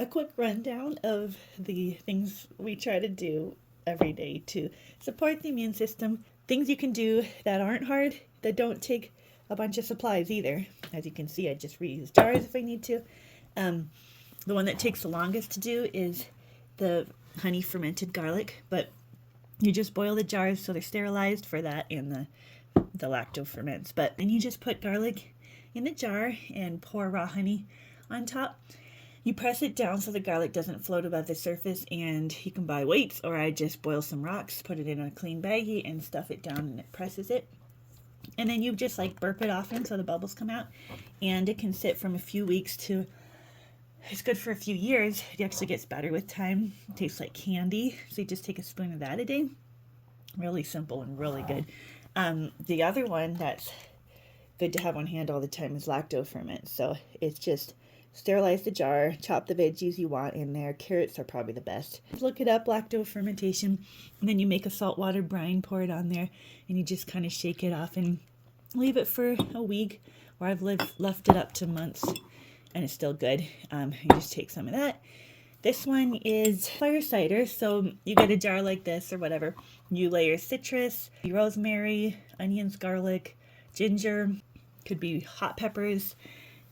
a quick rundown of the things we try to do every day to support the immune system. Things you can do that aren't hard, that don't take a bunch of supplies either. As you can see, I just reuse jars if I need to. The one that takes the longest to do is the honey fermented garlic, but you just boil the jars so they're sterilized for that and the lacto ferments. But then you just put garlic in the jar and pour raw honey on top. You press it down so the garlic doesn't float above the surface, and you can buy weights, or I just boil some rocks, put it in a clean baggie, and stuff it down, and it presses it. And then you just like burp it often so the bubbles come out, and it can sit from a few weeks to, it's good for a few years. It actually gets better with time. It tastes like candy, so you just take a spoon of that a day. Really simple and really good. The other one that's good to have on hand all the time is lacto ferment. So it's just sterilize the jar, chop the veggies you want in there. Carrots are probably the best. Look it up, lacto fermentation, and then you make a saltwater brine, pour it on there, and you just kind of shake it off and leave it for a week, or I've left it up to months, and it's still good. You just take some of that. This one is fire cider, so you get a jar like this or whatever. You layer citrus, rosemary, onions, garlic, ginger, could be hot peppers,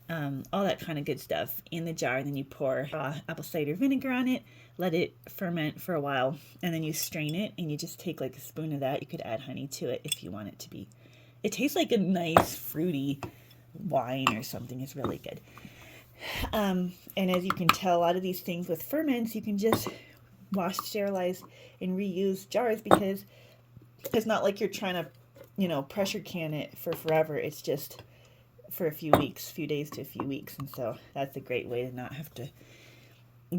all that kind of good stuff in the jar. And then you pour apple cider vinegar on it, let it ferment for a while, and then you strain it, and you just take like a spoon of that. You could add honey to it if you want it to be. It tastes like a nice fruity wine or something. It's really good. And as you can tell, a lot of these things with ferments, you can just wash, sterilize, and reuse jars, because it's not like you're trying to, pressure can it for forever. It's just for a few weeks, few days to a few weeks. And so that's a great way to not have to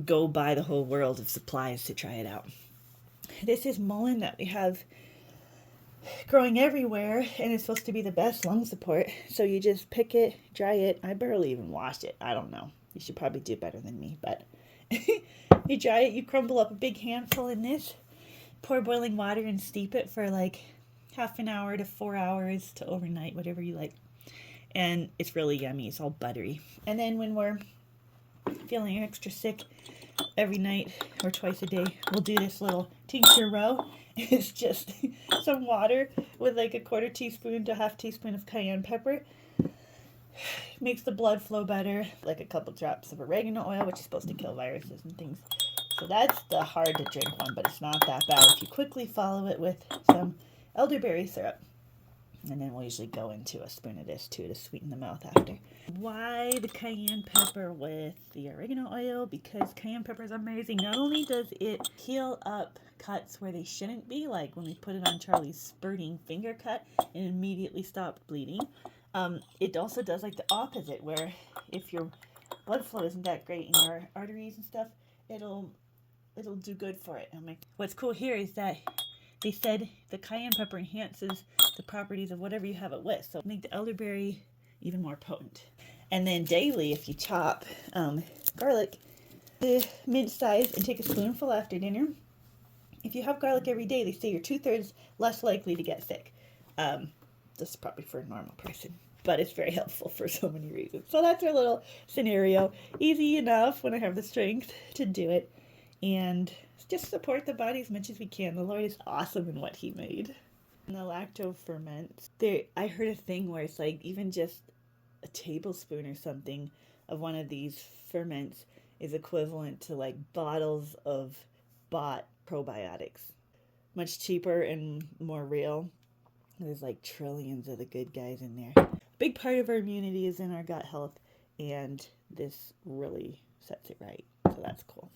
go buy the whole world of supplies to try it out. This is mullein that we have growing everywhere, and it's supposed to be the best lung support. So you just pick it, dry it. I barely even wash it. I don't know. You should probably do better than me, but you dry it, you crumble up a big handful in this, pour boiling water and steep it for like half an hour to 4 hours to overnight, whatever you like. And it's really yummy. It's all buttery. And then when we're feeling extra sick, every night or twice a day, we'll do this little tincture row. It's just some water with like a quarter teaspoon to half teaspoon of cayenne pepper. Makes the blood flow better. Like a couple drops of oregano oil, which is supposed to kill viruses and things. So that's the hard to drink one, but it's not that bad if you quickly follow it with some elderberry syrup. And then we'll usually go into a spoon of this too to sweeten the mouth after. Why the cayenne pepper with the oregano oil? Because cayenne pepper is amazing. Not only does it heal up cuts where they shouldn't be, like when we put it on Charlie's spurting finger cut and immediately stopped bleeding, it also does like the opposite, where if your blood flow isn't that great in your arteries and stuff, it'll do good for it. What's cool here is that they said the cayenne pepper enhances the properties of whatever you have it with, so make the elderberry even more potent. And then daily, if you chop garlic the mint size and take a spoonful after dinner, if you have garlic every day, they say you're 2/3 less likely to get sick. This is probably for a normal person, but it's very helpful for so many reasons. So that's our little scenario. Easy enough when I have the strength to do it. And just support the body as much as we can. The Lord is awesome in what he made. And the lacto ferments. I heard a thing where it's like even just a tablespoon or something of one of these ferments is equivalent to like bottles of bought probiotics. Much cheaper and more real. There's like trillions of the good guys in there. A big part of our immunity is in our gut health, and this really sets it right. So that's cool.